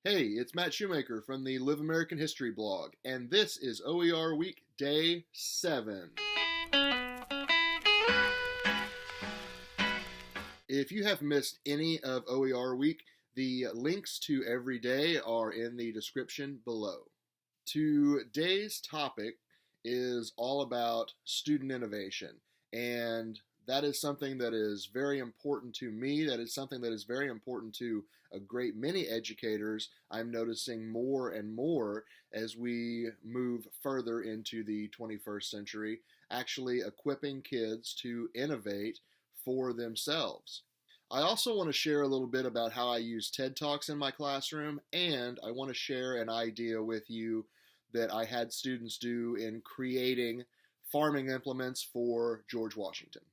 Hey, it's Matt Shoemaker from the Live American History blog, and this is OER Week Day 7. If you have missed any of OER Week, the links to every day are in the description below. Today's topic is all about student innovation, and that is something that is very important to me. That is something that is very important to a great many educators. I'm noticing more and more as we move further into the 21st century, actually equipping kids to innovate for themselves. I also want to share a little bit about how I use TED Talks in my classroom, and I want to share an idea with you that I had students do in creating farming implements for George Washington.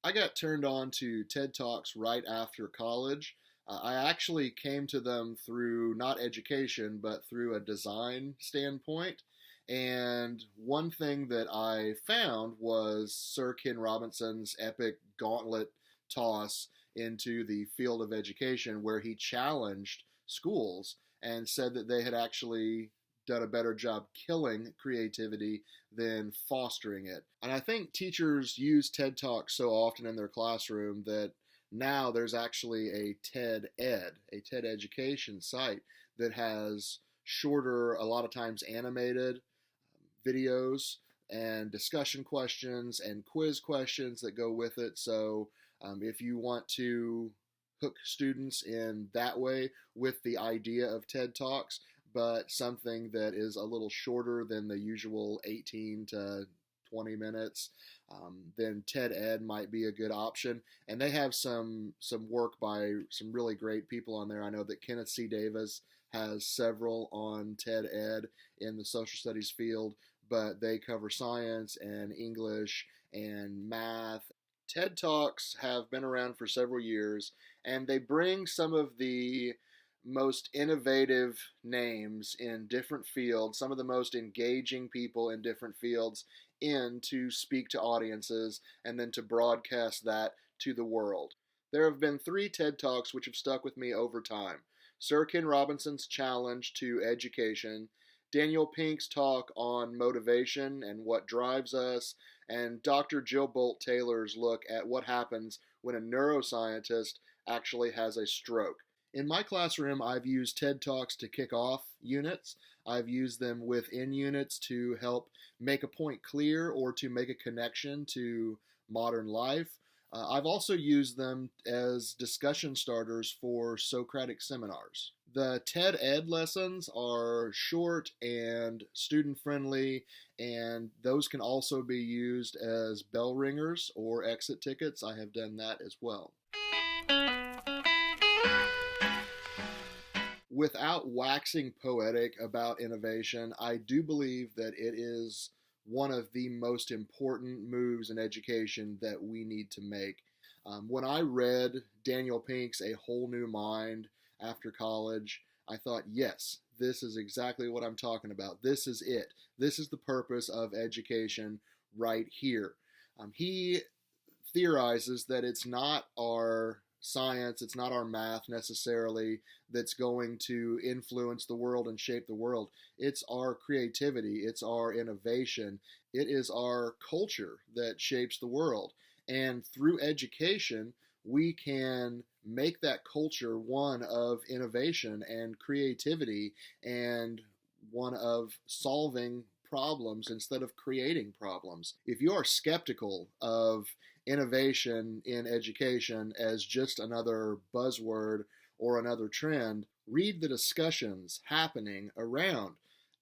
I got turned on to TED Talks right after college. I actually came to them through not education, but through a design standpoint. And one thing that I found was Sir Ken Robinson's epic gauntlet toss into the field of education, where he challenged schools and said that they had actually done a better job killing creativity than fostering it. And I think teachers use TED Talks so often in their classroom that now there's actually a TED Ed, a TED Education site that has shorter, a lot of times animated videos and discussion questions and quiz questions that go with it. So if you want to hook students in that way with the idea of TED Talks, but something that is a little shorter than the usual 18 to 20 minutes, then TED Ed might be a good option. And they have some work by some really great people on there. I know that Kenneth C. Davis has several on TED Ed in the social studies field, but they cover science and English and math. TED Talks have been around for several years, and they bring some of the most innovative names in different fields, some of the most engaging people in different fields, in to speak to audiences and then to broadcast that to the world. There have been 3 TED Talks which have stuck with me over time. Sir Ken Robinson's challenge to education, Daniel Pink's talk on motivation and what drives us, and Dr. Jill Bolt Taylor's look at what happens when a neuroscientist actually has a stroke. In my classroom, I've used TED Talks to kick off units. I've used them within units to help make a point clear or to make a connection to modern life. I've also used them as discussion starters for Socratic seminars. The TED Ed lessons are short and student-friendly, and those can also be used as bell ringers or exit tickets. I have done that as well. Without waxing poetic about innovation, I do believe that it is one of the most important moves in education that we need to make. When I read Daniel Pink's A Whole New Mind after college, I thought, yes, this is exactly what I'm talking about. This is it. This is the purpose of education right here. He theorizes that it's not our science, it's not our math necessarily that's going to influence the world and shape the world. It's our creativity, it's our innovation, it is our culture that shapes the world. And through education, we can make that culture one of innovation and creativity and one of solving problems instead of creating problems. If you are skeptical of innovation in education as just another buzzword or another trend, read the discussions happening around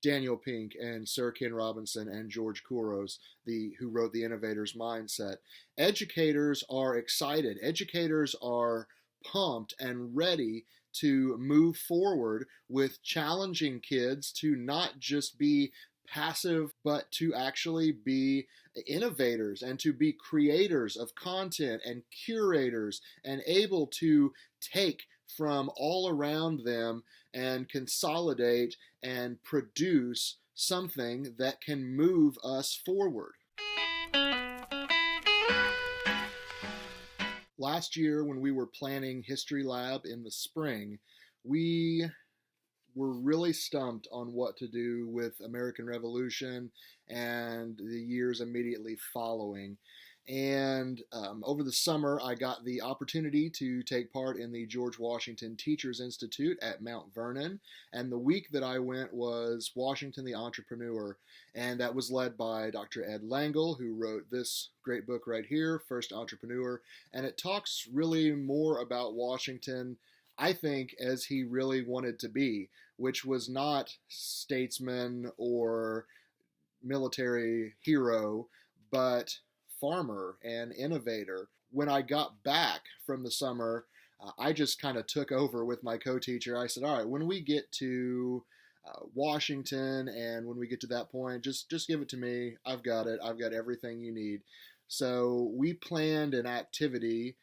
Daniel Pink and Sir Ken Robinson and George Couros, who wrote The Innovator's Mindset. Educators are excited. Educators are pumped and ready to move forward with challenging kids to not just be passive, but to actually be innovators and to be creators of content and curators and able to take from all around them and consolidate and produce something that can move us forward. Last year, when we were planning History Lab in the spring, we were really stumped on what to do with American Revolution and the years immediately following. And over the summer, I got the opportunity to take part in the George Washington Teachers Institute at Mount Vernon. And the week that I went was Washington the Entrepreneur. And that was led by Dr. Ed Langle, who wrote this great book right here, First Entrepreneur. And it talks really more about Washington, I think, as he really wanted to be, which was not statesman or military hero, but farmer and innovator. When I got back from the summer, I just kind of took over with my co-teacher. I said, all right, when we get to Washington and when we get to that point, just give it to me. I've got it. I've got everything you need. So we planned an activity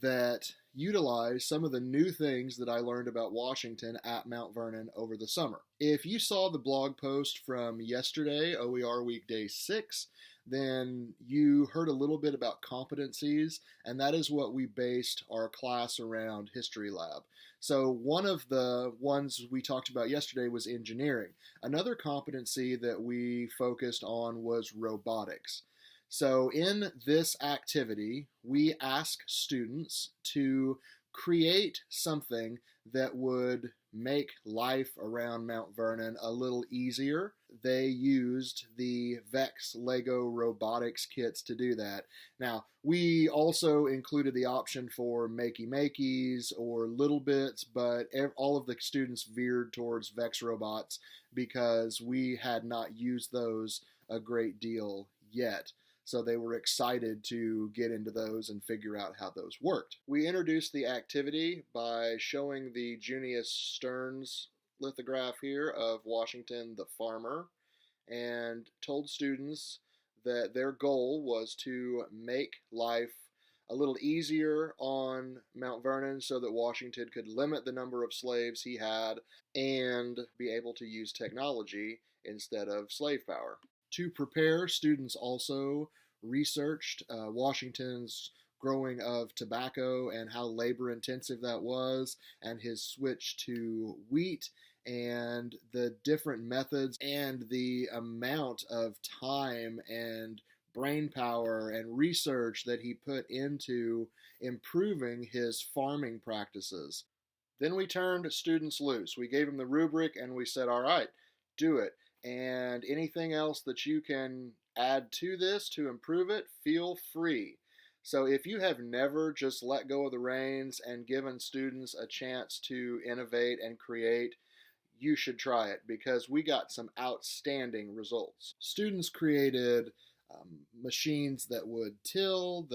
that utilized some of the new things that I learned about Washington at Mount Vernon over the summer. If you saw the blog post from yesterday, OER Week Day 6, then you heard a little bit about competencies, and that is what we based our class around History Lab. So one of the ones we talked about yesterday was engineering. Another competency that we focused on was robotics. So in this activity, we ask students to create something that would make life around Mount Vernon a little easier. They used the Vex Lego robotics kits to do that. Now, we also included the option for makey-makeys or little bits, but all of the students veered towards Vex robots because we had not used those a great deal yet. So they were excited to get into those and figure out how those worked. We introduced the activity by showing the Junius Stearns lithograph here of Washington the farmer, and told students that their goal was to make life a little easier on Mount Vernon so that Washington could limit the number of slaves he had and be able to use technology instead of slave power. To prepare, students also researched Washington's growing of tobacco and how labor intensive that was, and his switch to wheat, and the different methods and the amount of time and brain power and research that he put into improving his farming practices. Then we turned students loose. We gave them the rubric and we said, all right, do it. And anything else that you can add to this to improve it, feel free. So if you have never just let go of the reins and given students a chance to innovate and create, you should try it because we got some outstanding results. Students created machines that would till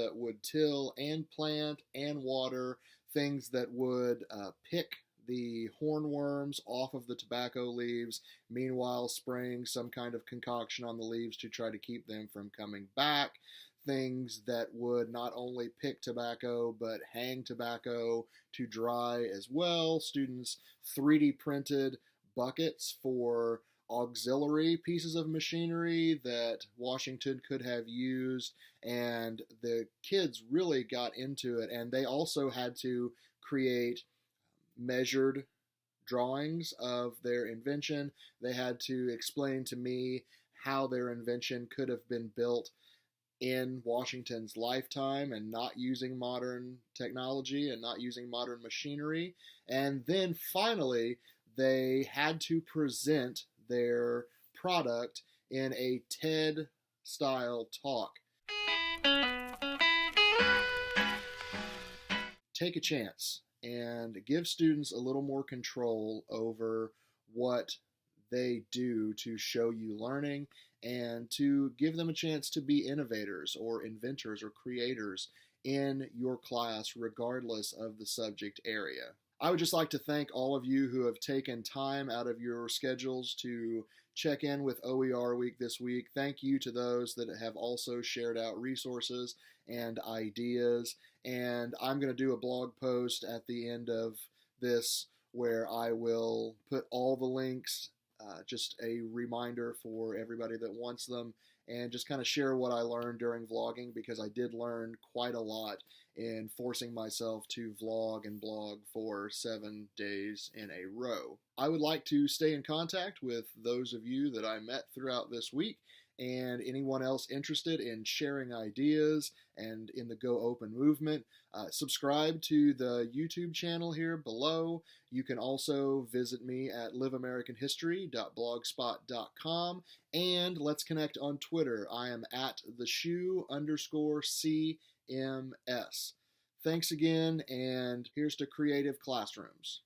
and plant and water, things that would pick the hornworms off of the tobacco leaves, meanwhile spraying some kind of concoction on the leaves to try to keep them from coming back. Things that would not only pick tobacco but hang tobacco to dry as well. Students 3D printed buckets for auxiliary pieces of machinery that Washington could have used, and the kids really got into it, and they also had to create measured drawings of their invention. They had to explain to me how their invention could have been built in Washington's lifetime and not using modern technology and not using modern machinery. And then finally, they had to present their product in a TED-style talk. Take a chance and give students a little more control over what they do to show you learning and to give them a chance to be innovators or inventors or creators in your class regardless of the subject area. I would just like to thank all of you who have taken time out of your schedules to check in with OER Week this week. Thank you to those that have also shared out resources and ideas. And I'm going to do a blog post at the end of this where I will put all the links, just a reminder for everybody that wants them, and just kind of share what I learned during vlogging, because I did learn quite a lot in forcing myself to vlog and blog for 7 days in a row. I would like to stay in contact with those of you that I met throughout this week, and anyone else interested in sharing ideas and in the Go Open movement. Subscribe to the YouTube channel here below. You can also visit me at liveamericanhistory.blogspot.com, and let's connect on Twitter. I am at @theshoe_CMS. Thanks again, and here's to creative classrooms.